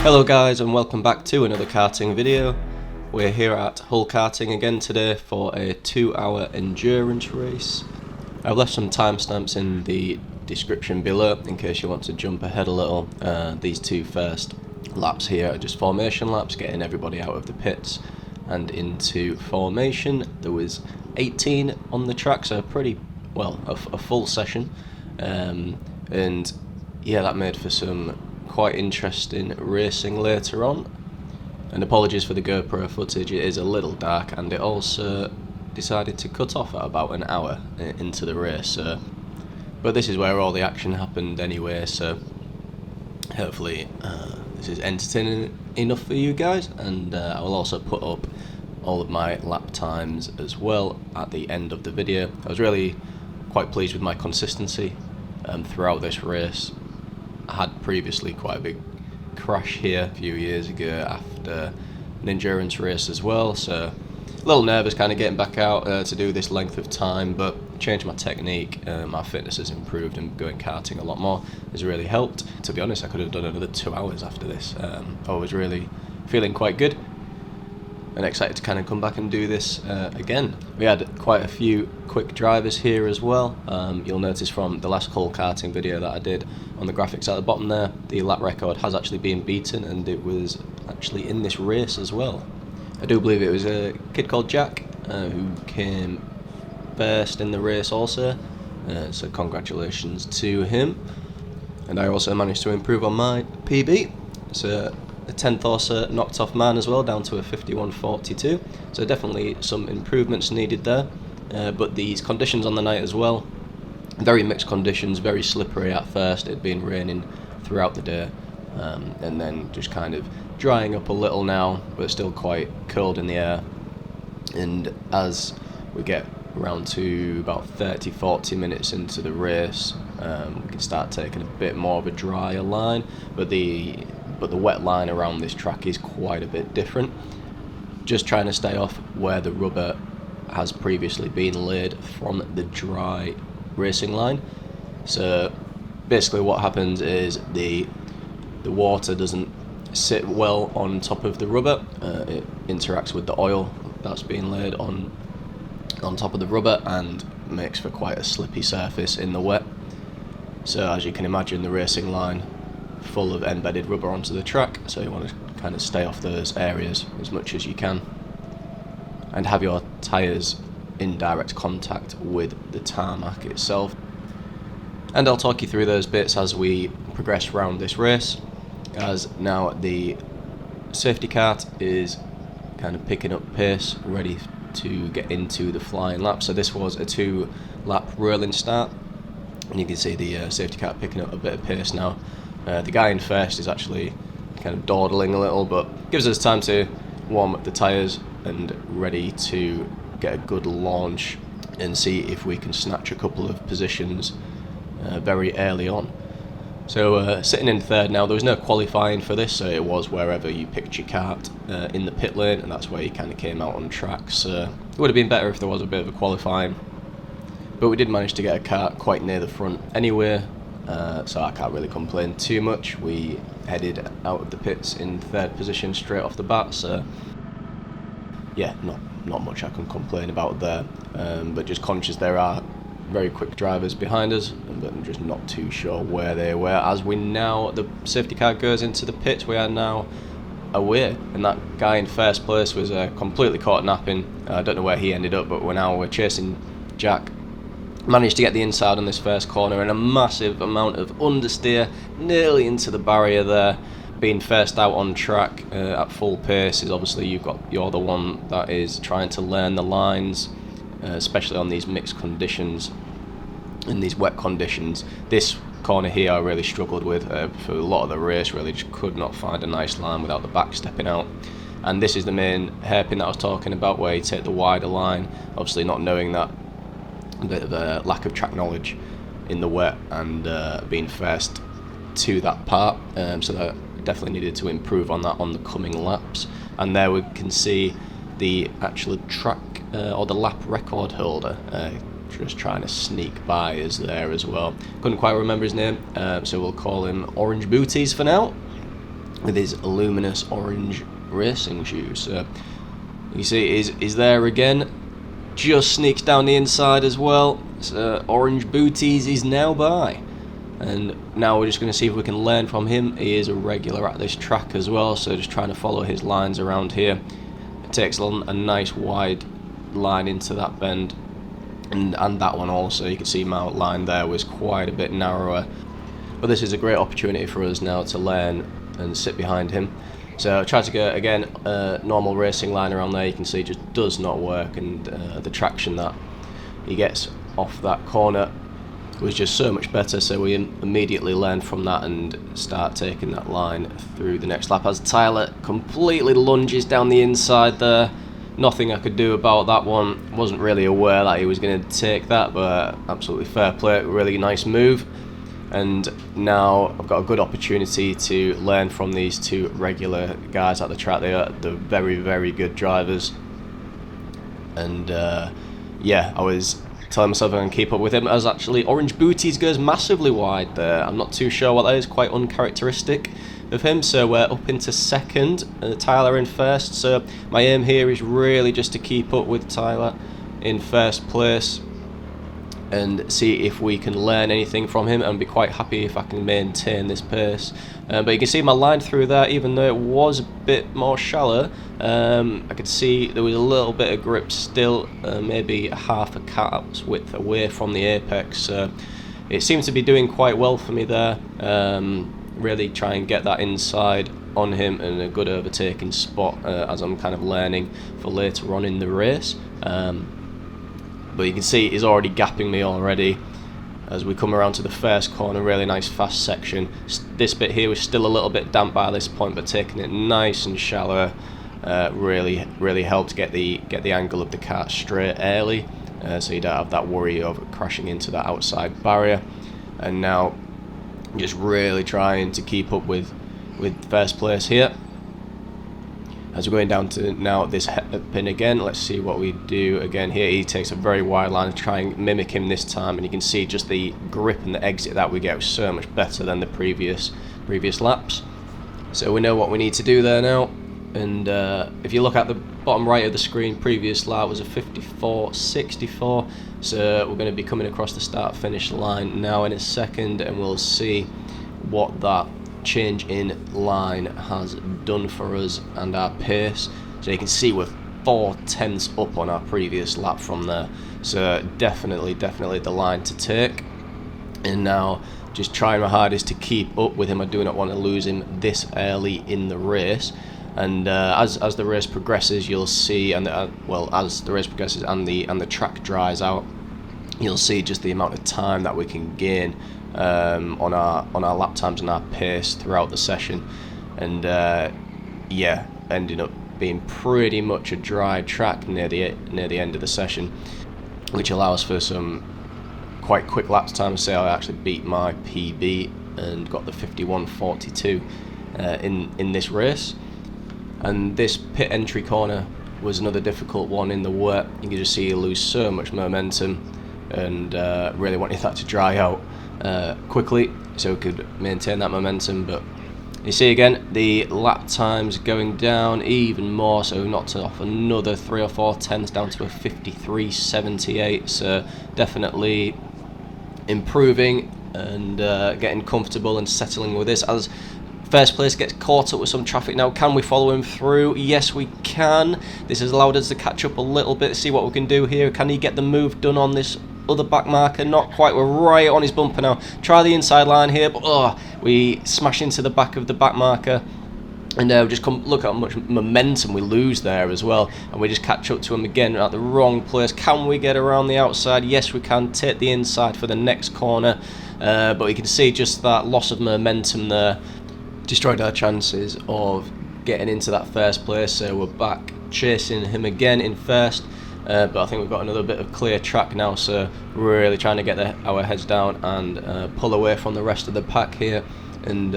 Hello guys, and welcome back to another karting video. We're here at Hull Karting again today for a 2-hour endurance race. I've left some timestamps in the description below in case you want to jump ahead a little. These two first laps here are just formation laps, getting everybody out of the pits and into formation. There was 18 on the track, so pretty well a full session, and yeah, that made for some quite interesting racing later on. And apologies for the GoPro footage, it is a little dark, and it also decided to cut off at about an hour into the race. But this is where all the action happened anyway, so hopefully this is entertaining enough for you guys, and I will also put up all of my lap times as well at the end of the video. I was really quite pleased with my consistency throughout this race. I had previously quite a big crash here a few years ago after an endurance race as well, so a little nervous kind of getting back out to do this length of time, but changed my technique, my fitness has improved, and going karting a lot more has really helped. To be honest, I could have done another 2 hours after this. I was really feeling quite good and excited to kind of come back and do this again. We had quite a few quick drivers here as well. You'll notice from the last Hull Karting video that I did on the graphics at the bottom there, the lap record has actually been beaten, and it was actually in this race as well. I do believe it was a kid called Jack who came first in the race also, so congratulations to him. And I also managed to improve on my PB, so a 10th or so knocked off man as well, down to a 51.42, so definitely some improvements needed there. But these conditions on the night as well, very mixed conditions, very slippery at first. It'd been raining throughout the day, and then just kind of drying up a little now, but still quite cold in the air. And as we get around to about 30-40 minutes into the race, we can start taking a bit more of a drier line, but the wet line around this track is quite a bit different. Just trying to stay off where the rubber has previously been laid from the dry racing line. So basically what happens is the water doesn't sit well on top of the rubber. It interacts with the oil that's being laid on top of the rubber and makes for quite a slippy surface in the wet. So as you can imagine, the racing line full of embedded rubber onto the track, so you want to kind of stay off those areas as much as you can and have your tyres in direct contact with the tarmac itself. And I'll talk you through those bits as we progress around this race, as now the safety kart is kind of picking up pace, ready to get into the flying lap. So this was a 2-lap rolling start, and you can see the safety kart picking up a bit of pace now. The guy in first is actually kind of dawdling a little, but gives us time to warm up the tyres and ready to get a good launch and see if we can snatch a couple of positions very early on. So sitting in third now, there was no qualifying for this, so it was wherever you picked your kart in the pit lane, and that's where you kind of came out on track. So it would have been better if there was a bit of a qualifying, but we did manage to get a kart quite near the front anyway. So I can't really complain too much. We headed out of the pits in third position straight off the bat, so yeah, not much I can complain about there. But just conscious there are very quick drivers behind us, but I'm just not too sure where they were. As the safety car goes into the pits, we are now away, and that guy in first place was completely caught napping. I don't know where he ended up, but we're chasing Jack. Managed to get the inside on this first corner, and a massive amount of understeer nearly into the barrier there. Being first out on track at full pace is obviously you're the one that is trying to learn the lines, especially on these mixed conditions and these wet conditions. This corner here I really struggled with for a lot of the race. Really just could not find a nice line without the back stepping out. And this is the main hairpin that I was talking about, where you take the wider line, obviously not knowing that. A bit of a lack of track knowledge in the wet, and being first to that part, so that definitely needed to improve on that on the coming laps. And there we can see the actual track or the lap record holder just trying to sneak by us there as well. Couldn't quite remember his name, so we'll call him Orange Booties for now. with his luminous orange racing shoes. So you see he's there again, just sneaks down the inside as well. So orange booties is now by, and now we're just going to see if we can learn from him. He is a regular at this track as well, so just trying to follow his lines around here. It takes a nice wide line into that bend, and that one also. You can see my line there was quite a bit narrower, but this is a great opportunity for us now to learn and sit behind him. So I tried to go again, normal racing line around there. You can see it just does not work, and the traction that he gets off that corner was just so much better. So we immediately learn from that and start taking that line through the next lap, as Tyler completely lunges down the inside there. Nothing I could do about that one. Wasn't really aware that he was going to take that, but absolutely fair play. Really nice move. And now I've got a good opportunity to learn from these two regular guys at the track. They're very, very good drivers. And yeah, I was telling myself I'm going to keep up with him, as actually Orange Booties goes massively wide there. I'm not too sure what that is, quite uncharacteristic of him. So we're up into second, Tyler in first. So my aim here is really just to keep up with Tyler in first place and see if we can learn anything from him, and be quite happy if I can maintain this pace. But you can see my line through there, even though it was a bit more shallow, I could see there was a little bit of grip still, maybe half a cart's width away from the apex. So it seems to be doing quite well for me there. Really try and get that inside on him and a good overtaking spot as I'm kind of learning for later on in the race. But you can see he's already gapping me already as we come around to the first corner. Really nice fast section. This bit here was still a little bit damp by this point, but taking it nice and shallow really helped get the angle of the kart straight early, so you don't have that worry of crashing into that outside barrier. And now just really trying to keep up with first place here. As we're going down to now this pin again, let's see what we do again here. He takes a very wide line to try and mimic him this time, and you can see just the grip and the exit that we get was so much better than the previous laps. So we know what we need to do there now. And if you look at the bottom right of the screen, previous lap was a 54.64. So we're going to be coming across the start-finish line now in a second, and we'll see what that change in line has done for us and our pace. So you can see we're 4/10 up on our previous lap from there. So definitely the line to take. And now just trying my hardest to keep up with him. I do not want to lose him this early in the race. And as the race progresses, you'll see, and as the race progresses and the track dries out, you'll see just the amount of time that we can gain on our lap times and our pace throughout the session. And yeah, ending up being pretty much a dry track near the end of the session, which allows for some quite quick lap times. So I actually beat my PB and got the 51.42 in this race. And this pit entry corner was another difficult one in the wet. You can just see you lose so much momentum, and really wanted that to dry out quickly so we could maintain that momentum. But you see again the lap times going down even more, so knocked off another 3 or 4 tenths down to a 53.78. So definitely improving and getting comfortable and settling with this. As first place gets caught up with some traffic now. Can we follow him through? Yes, we can. This has allowed us to catch up a little bit, see what we can do here. Can he get the move done on this other back marker? Not quite. We're right on his bumper now. Try the inside line here, but we smash into the back of the back marker. And just look at how much momentum we lose there as well. And we just catch up to him again at the wrong place. Can we get around the outside? Yes, we can. Take the inside for the next corner. But you can see just that loss of momentum there destroyed our chances of getting into that first place. So we're back chasing him again in first. But I think we've got another bit of clear track now. So we're really trying to get our heads down and pull away from the rest of the pack here. And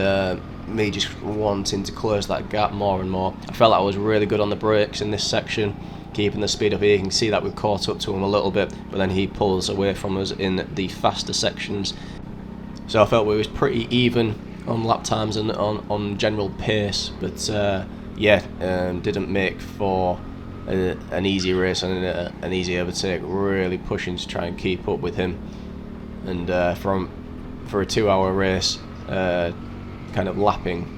me just wanting to close that gap more and more. I felt like I was really good on the brakes in this section, keeping the speed up here. You can see that we've caught up to him a little bit, but then he pulls away from us in the faster sections. So I felt we was pretty even on lap times and on general pace, but yeah, didn't make for an easy race and an easy overtake. Really pushing to try and keep up with him, and for a 2-hour race, kind of lapping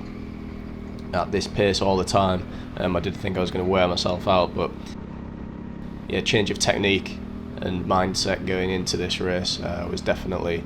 at this pace all the time, I did think I was going to wear myself out, but yeah, change of technique and mindset going into this race was definitely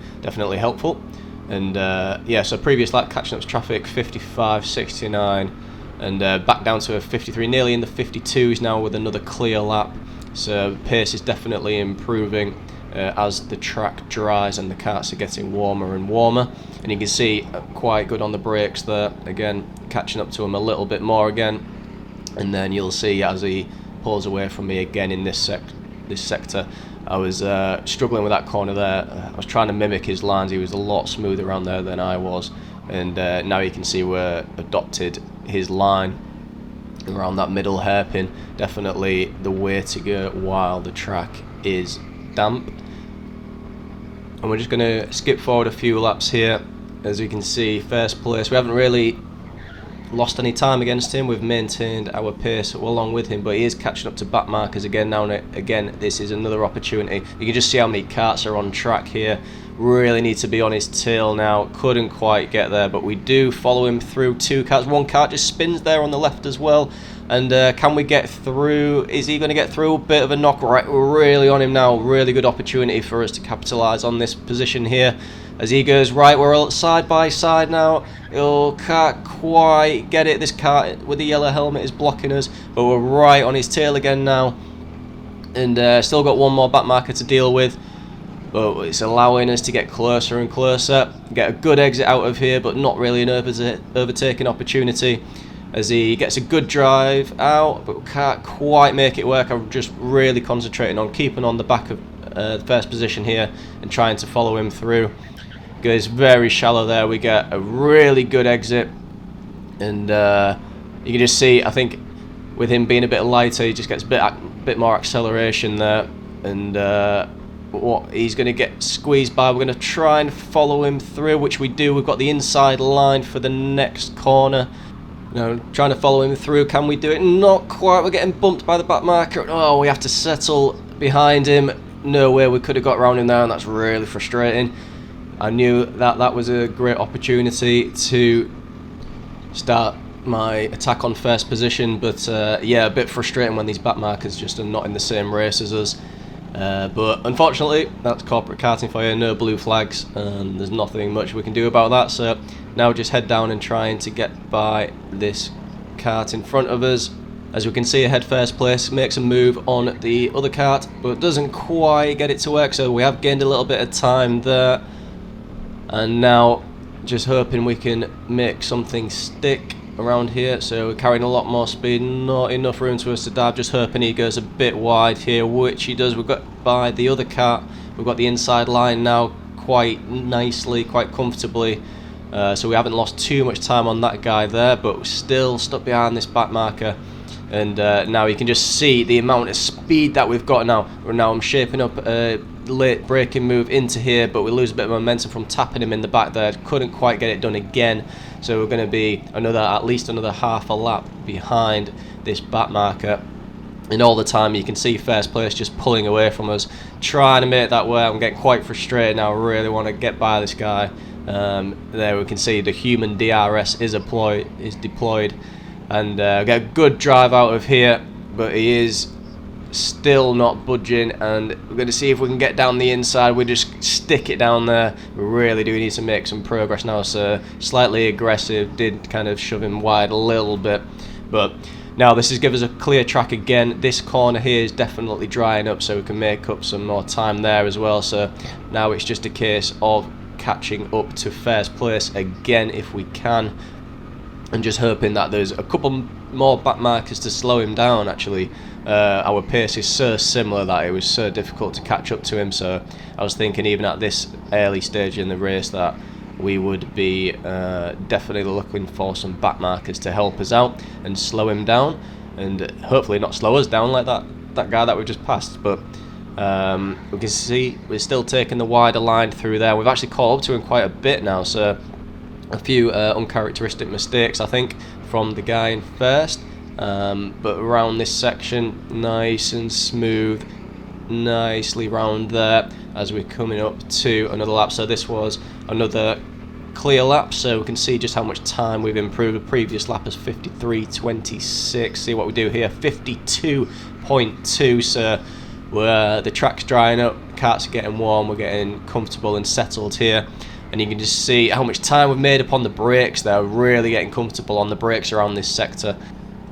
helpful. And yeah, so previous lap catching up to traffic 55.69, and back down to a 53, nearly in the 52s now with another clear lap. So pace is definitely improving as the track dries and the karts are getting warmer and warmer. And you can see quite good on the brakes there, again catching up to him a little bit more again. And then you'll see as he pulls away from me again in this sector. I was struggling with that corner there. I was trying to mimic his lines. He was a lot smoother around there than I was, and now you can see we're adopted his line around that middle hairpin. Definitely the way to go while the track is damp. And we're just going to skip forward a few laps here. As you can see, first place, we haven't really lost any time against him. We've maintained our pace along with him, but he is catching up to back markers again now. And again, this is another opportunity. You can just see how many karts are on track here. Really need to be on his tail now. Couldn't quite get there, but we do follow him through 2 karts. 1 kart just spins there on the left as well. And can we get through? Is he going to get through? A bit of a knock. Right, we're really on him now. Really good opportunity for us to capitalise on this position here. As he goes right, we're all side by side now. Oh, can't quite get it. This kart with the yellow helmet is blocking us, but we're right on his tail again now. And still got 1 more back marker to deal with, but it's allowing us to get closer and closer. Get a good exit out of here, but not really an overtaking opportunity. As he gets a good drive out, but can't quite make it work. I'm just really concentrating on keeping on the back of the first position here and trying to follow him through. Goes very shallow there. We get a really good exit, and you can just see, I think with him being a bit lighter, he just gets a bit more acceleration there, and what he's going to get squeezed by. We're going to try and follow him through, which we do. We've got the inside line for the next corner. Trying to follow him through. Can we do it? Not quite. We're getting bumped by the back marker. Oh, we have to settle behind him. No way we could have got around him there, and that's really frustrating. I knew that was a great opportunity to start my attack on first position, but yeah, a bit frustrating when these back markers just are not in the same race as us. But unfortunately, that's corporate karting for you. No blue flags, and there's nothing much we can do about that. So now just head down and trying to get by this kart in front of us. As we can see, ahead first place, makes a move on the other kart, but doesn't quite get it to work. So we have gained a little bit of time there. And now just hoping we can make something stick around here. So we're carrying a lot more speed, not enough room for us to dive. Just hoping he goes a bit wide here, which he does. We've got by the other kart. We've got the inside line now quite nicely, quite comfortably. So we haven't lost too much time on that guy there, but we're still stuck behind this back marker. And now you can just see the amount of speed that we've got now. Now I'm shaping up a late braking move into here, but we lose a bit of momentum from tapping him in the back there. Couldn't quite get it done again. So we're going to be at least another half a lap behind this back marker. And all the time you can see first place just pulling away from us, trying to make that work. I'm getting quite frustrated now. I really want to get by this guy. There we can see the human DRS is deployed. And get a good drive out of here, but he is still not budging, and we're going to see if we can get down the inside. We just stick it down there. We really do need to make some progress now. So slightly aggressive, did kind of shove him wide a little bit, but now this is give us a clear track again. This corner here is definitely drying up, so we can make up some more time there as well. So now it's just a case of catching up to first place again if we can, and just hoping that there's a couple more back markers to slow him down. Actually, our pace is so similar that it was so difficult to catch up to him. So I was thinking even at this early stage in the race that we would be definitely looking for some back markers to help us out and slow him down, and hopefully not slow us down like that guy that we just passed. But we can see we're still taking the wider line through there. We've actually caught up to him quite a bit now, so A few uncharacteristic mistakes, I think, from the guy in first, but around this section, nice and smooth, nicely round there as we're coming up to another lap. So this was another clear lap, so we can see just how much time we've improved. The previous lap is 53.26. See what we do here, 52.2. So the track's drying up, karts are getting warm, we're getting comfortable and settled here. And you can just see how much time we've made up on the brakes. They're really getting comfortable on the brakes around this sector.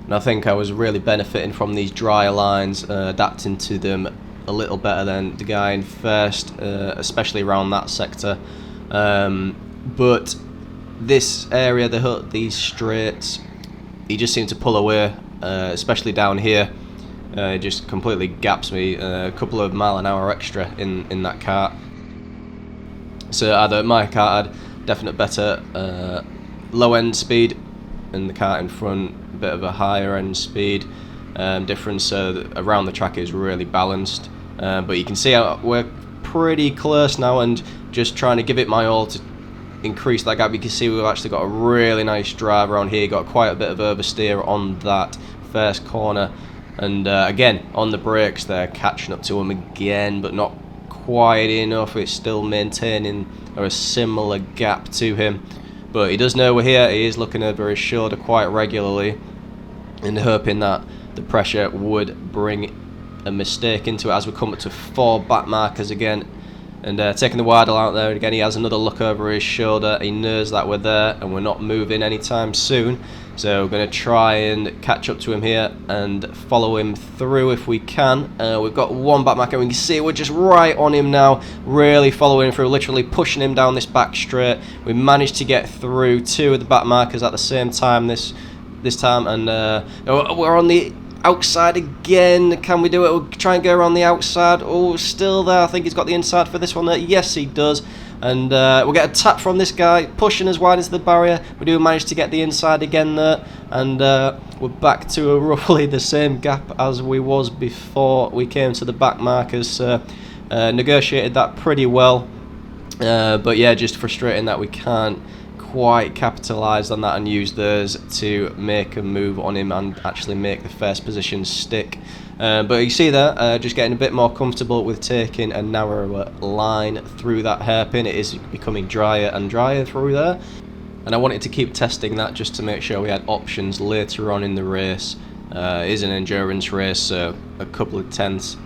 And I think I was really benefiting from these drier lines, adapting to them a little better than the guy in first, especially around that sector. But this area, these straights, he just seemed to pull away, especially down here. It just completely gaps me, a couple of mile/an-hour extra in that kart. So either my kart had definite better low end speed, and the kart in front a bit of a higher end speed difference. So around the track is really balanced. But you can see we're pretty close now, and just trying to give it my all to increase that gap. You can see we've actually got a really nice drive around here. Got quite a bit of oversteer on that first corner, and again on the brakes they're catching up to him again, but not quite enough. It's still maintaining a similar gap to him, but he does know we're here. He is looking over his shoulder quite regularly and hoping that the pressure would bring a mistake into it as we come up to 4 back markers again, and taking the wide out there again. He has another look over his shoulder. He knows that we're there and we're not moving anytime soon, so we're going to try and catch up to him here and follow him through if we can. We've got 1 back marker. We can see we're just right on him now, really following him through, literally pushing him down this back straight. We managed to get through 2 of the back markers at the same time this time, and we're on the outside again. Can we do it? We'll try and go around the outside. Oh, still there. I think he's got the inside for this one there. Yes, he does. And we'll get a tap from this guy, pushing as wide as the barrier. We do manage to get the inside again there, and we're back to roughly the same gap as we was before we came to the back markers. So negotiated that pretty well, but yeah, just frustrating that we can't quite capitalise on that and use those to make a move on him and actually make the first position stick. But you see there, just getting a bit more comfortable with taking a narrower line through that hairpin. It is becoming drier and drier through there, and I wanted to keep testing that just to make sure we had options later on in the race. It is an endurance race, so a couple of tenths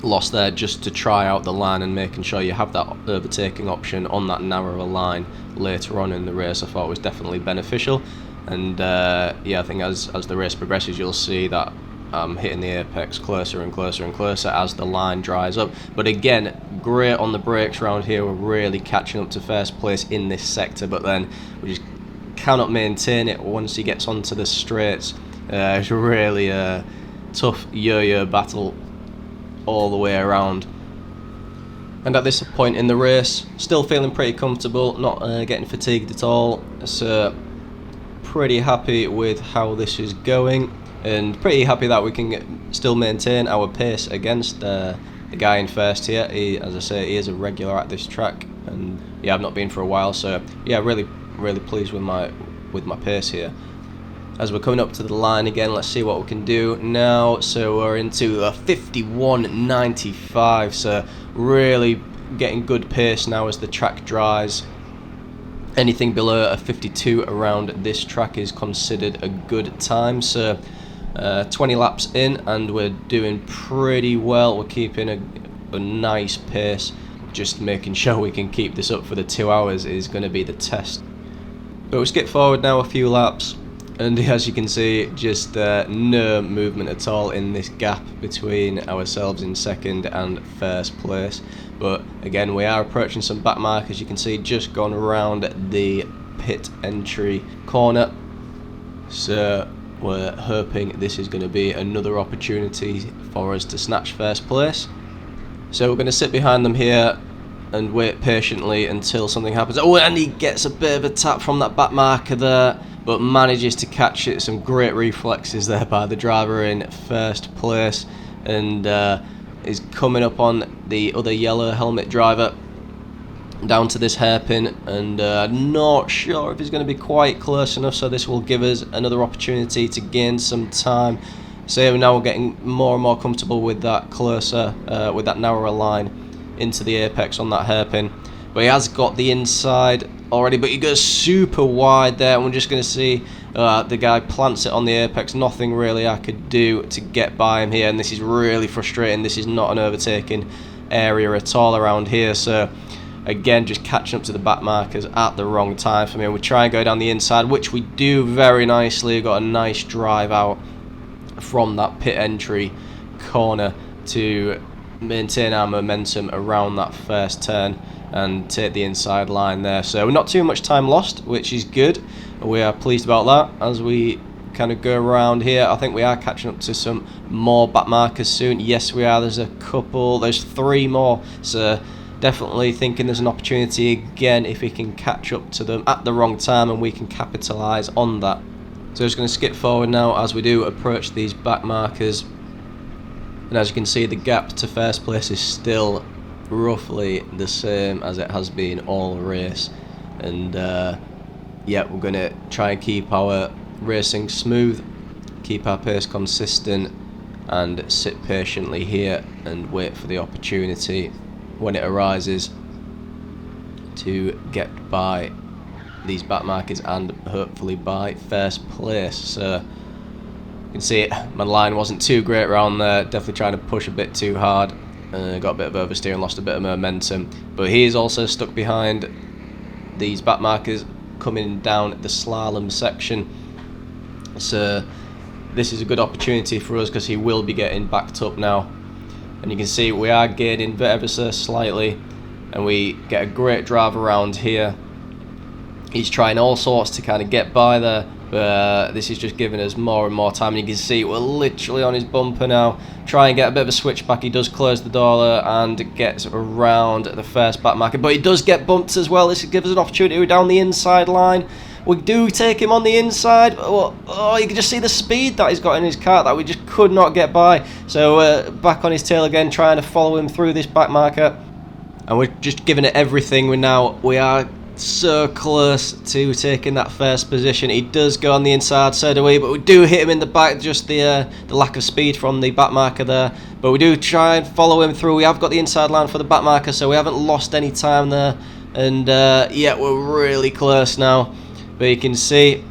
lost there just to try out the line and making sure you have that overtaking option on that narrower line later on in the race. I thought was definitely beneficial, and yeah, I think as the race progresses you'll see that I'm hitting the apex closer and closer and closer as the line dries up. But again, great on the brakes around here. We're really catching up to first place in this sector, but then we just cannot maintain it once he gets onto the straights. It's really a tough yo-yo battle all the way around. And at this point in the race, still feeling pretty comfortable, not getting fatigued at all. So pretty happy with how this is going, and pretty happy that we can still maintain our pace against the guy in first here. As I say, he is a regular at this track, and yeah, I've not been for a while, so yeah, really pleased with my pace here. As we're coming up to the line again, let's see what we can do now. So we're into a 51.95, so really getting good pace now as the track dries. Anything below a 52 around this track is considered a good time. So 20 laps in and we're doing pretty well. We're keeping a nice pace. Just making sure we can keep this up for the 2 hours is going to be the test. But we skip forward now a few laps, and as you can see, just no movement at all in this gap between ourselves in second and first place. But again, we are approaching some back markers. You can see just gone around the pit entry corner, so we're hoping this is going to be another opportunity for us to snatch first place. So we're going to sit behind them here and wait patiently until something happens. Oh, and he gets a bit of a tap from that back marker there, but manages to catch it. Some great reflexes there by the driver in first place, and is coming up on the other yellow helmet driver. down to this hairpin, and not sure if he's going to be quite close enough, so this will give us another opportunity to gain some time. So now we're getting more and more comfortable with that closer, with that narrower line into the apex on that hairpin. But he has got the inside already, but he goes super wide there, and we're just going to see the guy plants it on the apex. Nothing really I could do to get by him here, and this is really frustrating. This is not an overtaking area at all around here, so again, just catching up to the back markers at the wrong time for me. And we try and go down the inside, which we do very nicely. We've got a nice drive out from that pit entry corner to maintain our momentum around that first turn and take the inside line there. So not too much time lost, which is good. We are pleased about that. As we kind of go around here, I think we are catching up to some more back markers soon. Yes, we are. There's a couple, there's 3 more, so definitely thinking there's an opportunity again if we can catch up to them at the wrong time, and we can capitalise on that. So just going to skip forward now as we do approach these back markers, and as you can see, the gap to first place is still roughly the same as it has been all race. And yeah, we're going to try and keep our racing smooth, keep our pace consistent, and sit patiently here and wait for the opportunity when it arises to get by these back markers and hopefully by first place. So you can see it, my line wasn't too great around there, definitely trying to push a bit too hard, got a bit of oversteer and lost a bit of momentum. But he is also stuck behind these back markers coming down the slalom section, so this is a good opportunity for us because he will be getting backed up now. And you can see we are gaining ever so slightly, and we get a great drive around here. He's trying all sorts to kind of get by there, but this is just giving us more and more time. And you can see we're literally on his bumper now. Try and get a bit of a switchback. He does close the door there and gets around the first back marker, but he does get bumped as well. This gives us an opportunity down the inside line. We do take him on the inside. Oh, you can just see the speed that he's got in his kart that we just could not get by. So back on his tail again, trying to follow him through this back marker, and we're just giving it everything. We are so close to taking that first position. He does go on the inside, so do we, but we do hit him in the back, just the lack of speed from the back marker there. But we do try and follow him through. We have got the inside line for the back marker, so we haven't lost any time there. And yeah, we're really close now. But you can see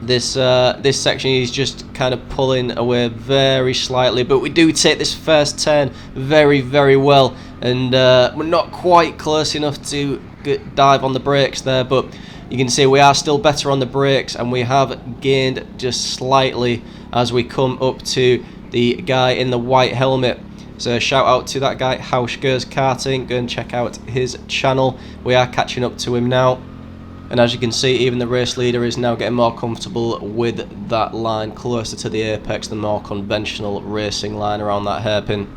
this this section is just kind of pulling away very slightly, but we do take this first turn very, very well, and we're not quite close enough to dive on the brakes there, but you can see we are still better on the brakes, and we have gained just slightly as we come up to the guy in the white helmet. So shout out to that guy, Hull Karting. Go and check out his channel. We are catching up to him now. And as you can see, even the race leader is now getting more comfortable with that line closer to the apex, the more conventional racing line around that hairpin.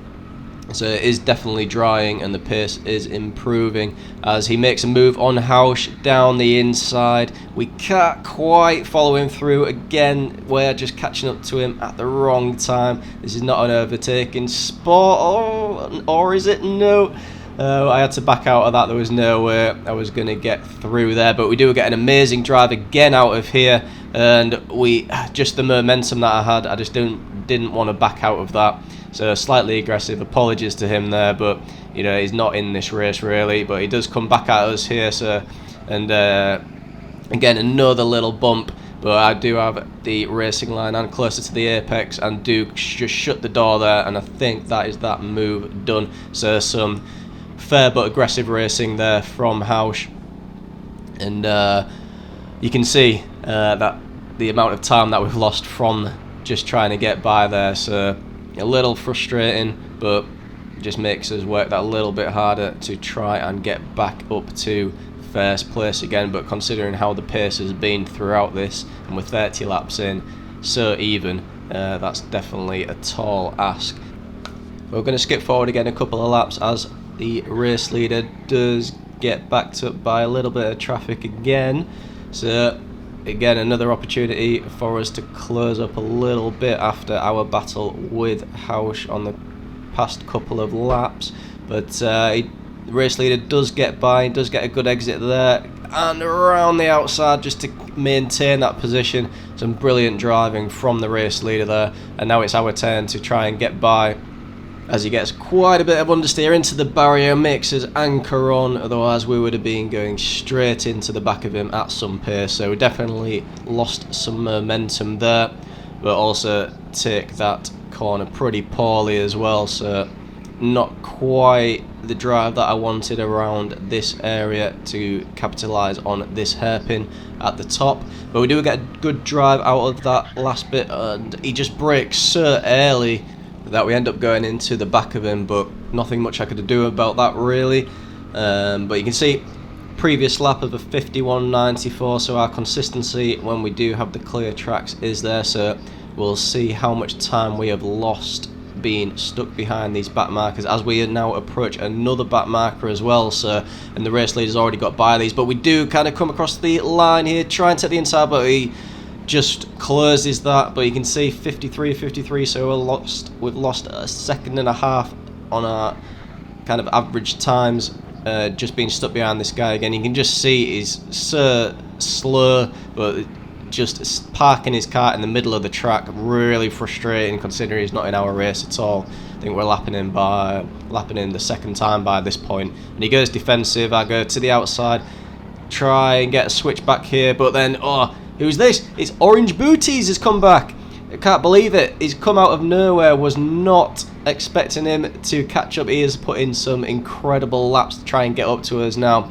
So it is definitely drying, and the pace is improving as he makes a move on Hausch down the inside. We can't quite follow him through. Again, we're just catching up to him at the wrong time. This is not an overtaking sport, or is it? No. I had to back out of that. There was no way I was going to get through there, but we do get an amazing drive again out of here, and just the momentum that I had, I just didn't want to back out of that. So slightly aggressive. Apologies to him there, but you know, he's not in this race really, but he does come back at us here. So, and again, another little bump, but I do have the racing line and closer to the apex, and do just shut the door there, and I think that is that move done. So some fair but aggressive racing there from Hausch, and you can see that the amount of time that we've lost from just trying to get by there. So a little frustrating, but just makes us work that a little bit harder to try and get back up to first place again. But considering how the pace has been throughout this, and with 30 laps in, so even, that's definitely a tall ask. We're going to skip forward again a couple of laps as the race leader does get backed up by a little bit of traffic again. So again, another opportunity for us to close up a little bit after our battle with Hausch on the past couple of laps. But he The race leader does get by, does get a good exit there, and around the outside just to maintain that position. Some brilliant driving from the race leader there, and now it's our turn to try and get by as he gets quite a bit of understeer into the barrier, makes his anchor on, otherwise we would have been going straight into the back of him at some pace. So we definitely lost some momentum there, but also take that corner pretty poorly as well, so not quite the drive that I wanted around this area to capitalise on this hairpin at the top. But we do get a good drive out of that last bit, and he just brakes so early that we end up going into the back of him, but nothing much I could do about that really. But you can see previous lap of a 51.94, so our consistency when we do have the clear tracks is there, so we'll see how much time we have lost being stuck behind these back markers as we now approach another back marker as well. So, and the race leader's already got by these, but we do kind of come across the line here, try and take the inside, but he just closes that. But you can see 53, so we've lost a second and a half on our kind of average times, just being stuck behind this guy again. You can just see he's so slow, but just parking his kart in the middle of the track, really frustrating considering he's not in our race at all. I think we're lapping in the second time by this point, and he goes defensive. I go to the outside, try and get a switch back here, but then, oh, who's this? It's Orange Booties has come back. I can't believe it. He's come out of nowhere. Was not expecting him to catch up. He has put in some incredible laps to try and get up to us now.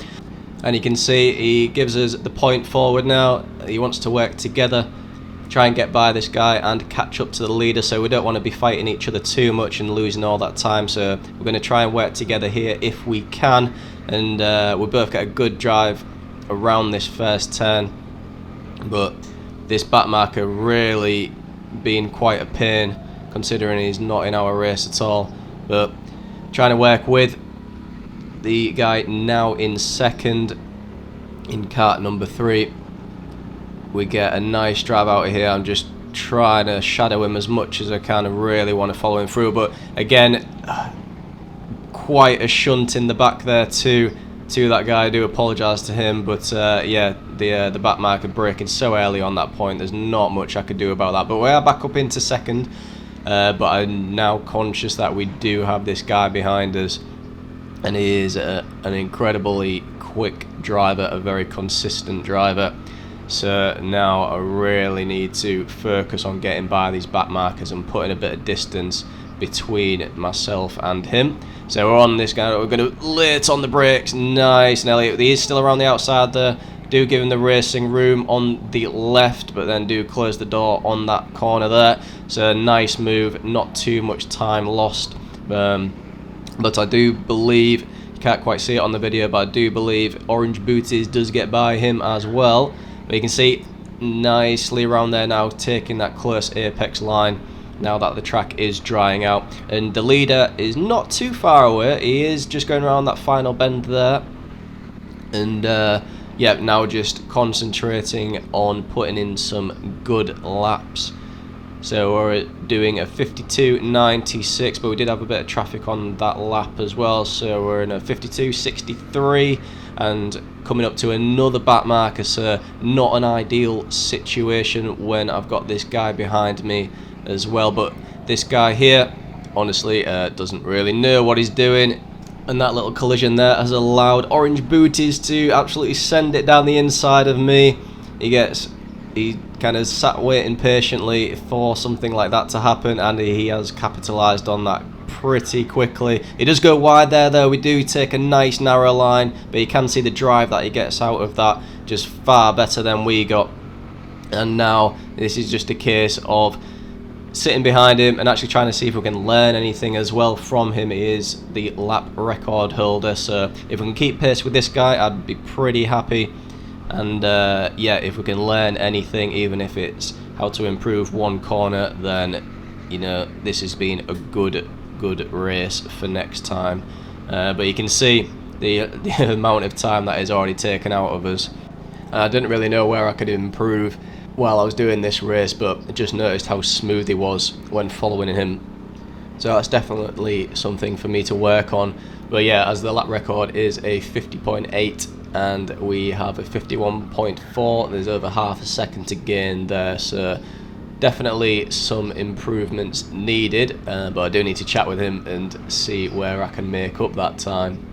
And you can see he gives us the point forward now. He wants to work together, try and get by this guy and catch up to the leader, so we don't want to be fighting each other too much and losing all that time. So we're going to try and work together here if we can, and we both get a good drive around this first turn. But this back marker really being quite a pain considering he's not in our race at all. But trying to work with the guy now in second in kart number 3. We get a nice drive out of here. I'm just trying to shadow him as much as I can. I really want to follow him through, but again, quite a shunt in the back there to that guy. I do apologise to him, but yeah, the back marker braking so early on that point, there's not much I could do about that. But we are back up into second, but I'm now conscious that we do have this guy behind us, and he is an incredibly quick driver, a very consistent driver. So now I really need to focus on getting by these back markers and putting a bit of distance between myself and him. So we're on this guy, we're going to late on the brakes, nice, and Elliot, he is still around the outside there. Do give him the racing room on the left, but then do close the door on that corner there. So nice move, not too much time lost. But I do believe, you can't quite see it on the video, but I do believe Orange Booties does get by him as well. But you can see nicely around there now, taking that close apex line now that the track is drying out. And the leader is not too far away, he is just going around that final bend there. And yeah, now just concentrating on putting in some good laps. So we're doing a 52.96, but we did have a bit of traffic on that lap as well, so we're in a 52.63 and coming up to another back marker. So not an ideal situation when I've got this guy behind me as well, but this guy here honestly doesn't really know what he's doing, and that little collision there has allowed Orange Booties to absolutely send it down the inside of me. He kind of sat waiting patiently for something like that to happen, and he has capitalised on that pretty quickly. He does go wide there though. We do take a nice narrow line, but you can see the drive that he gets out of that just far better than we got. And now this is just a case of sitting behind him and actually trying to see if we can learn anything as well from him. He is the lap record holder, so if we can keep pace with this guy, I'd be pretty happy. And yeah, if we can learn anything, even if it's how to improve one corner, then you know this has been a good race for next time. But you can see the amount of time that is already taken out of us. I didn't really know where I could improve while I was doing this race, but I just noticed how smooth he was when following him. So that's definitely something for me to work on. But yeah, as the lap record is a 50.8 and we have a 51.4, there's over half a second to gain there, so definitely some improvements needed, but I do need to chat with him and see where I can make up that time.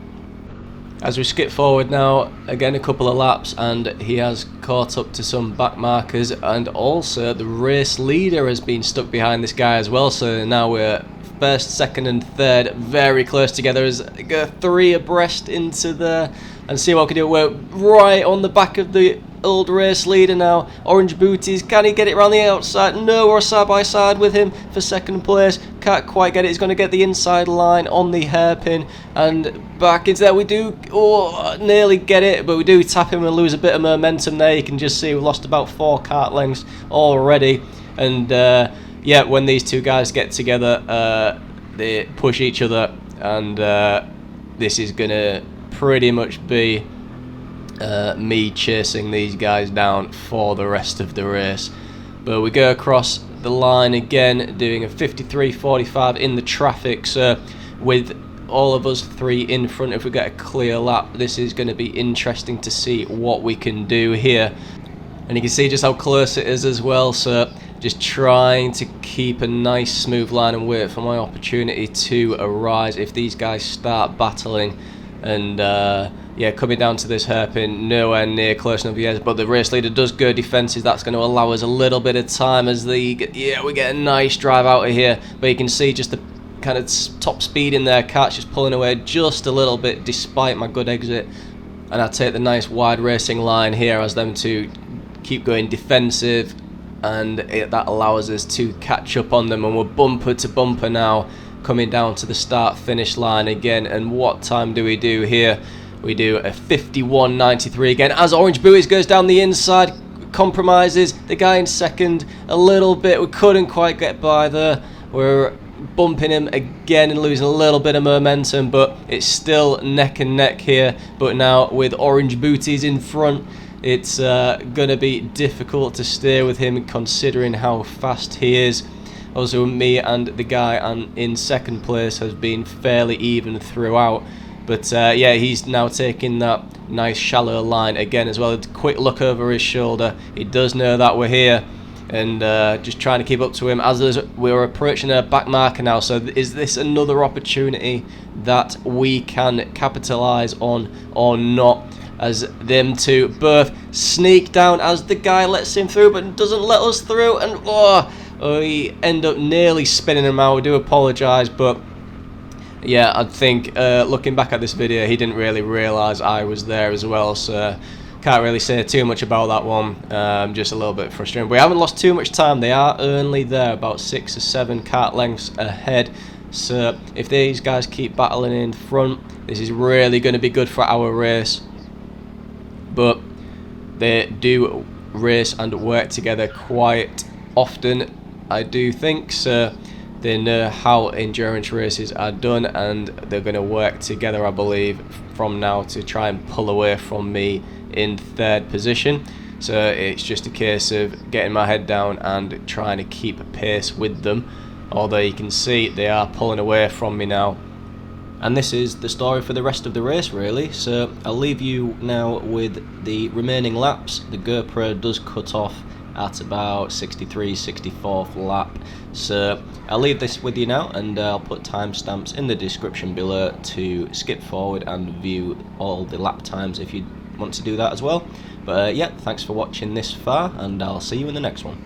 As we skip forward now, again a couple of laps, and he has caught up to some back markers, and also the race leader has been stuck behind this guy as well, so now we're first, second and third very close together as we go 3 abreast into there, and see what we can do. We're right on the back of the old race leader now. Orange booties, can he get it around the outside? No, we're side by side with him for second place. Can't quite get it. He's going to get the inside line on the hairpin and back into there. We do nearly get it, but we do tap him and lose a bit of momentum there. You can just see we've lost about 4 kart lengths already. And yeah, when these two guys get together, they push each other, and this is going to pretty much be me chasing these guys down for the rest of the race. But we go across the line again, doing a 53.45 in the traffic, so with all of us 3 in front, if we get a clear lap, this is going to be interesting to see what we can do here. And you can see just how close it is as well, so just trying to keep a nice smooth line and wait for my opportunity to arise if these guys start battling. And yeah, coming down to this hairpin, nowhere near close enough yet, but the race leader does go defensive. That's going to allow us a little bit of time as we get a nice drive out of here. But you can see just the kind of top speed in their karts just pulling away just a little bit despite my good exit. And I take the nice wide racing line here as them to keep going defensive, and that allows us to catch up on them, and we're bumper to bumper now, coming down to the start finish line again. And what time do we do here? We do a 51.93 again as Orange Booties goes down the inside, compromises the guy in second a little bit. We couldn't quite get by there. We're bumping him again and losing a little bit of momentum, but it's still neck and neck here. But now with Orange Booties in front, it's gonna be difficult to stay with him considering how fast he is. Also, me and the guy in second place has been fairly even throughout. But yeah, he's now taking that nice shallow line again as well. A quick look over his shoulder. He does know that we're here, and just trying to keep up to him as we're approaching a back marker now. So is this another opportunity that we can capitalise on or not? As them two both sneak down as the guy lets him through but doesn't let us through, and we end up nearly spinning him out. We do apologise, but yeah, I think looking back at this video, he didn't really realise I was there as well, so can't really say too much about that one. Just a little bit frustrating. We haven't lost too much time. They are only there about 6 or 7 kart lengths ahead, so if these guys keep battling in front, this is really going to be good for our race. But they do race and work together quite often, I do think, so they know how endurance races are done, and they're going to work together, I believe, from now to try and pull away from me in third position. So it's just a case of getting my head down and trying to keep pace with them, although you can see they are pulling away from me now. And this is the story for the rest of the race, really. So I'll leave you now with the remaining laps. The GoPro does cut off at about 64th lap. So I'll leave this with you now, and I'll put timestamps in the description below to skip forward and view all the lap times if you want to do that as well. But yeah, thanks for watching this far, and I'll see you in the next one.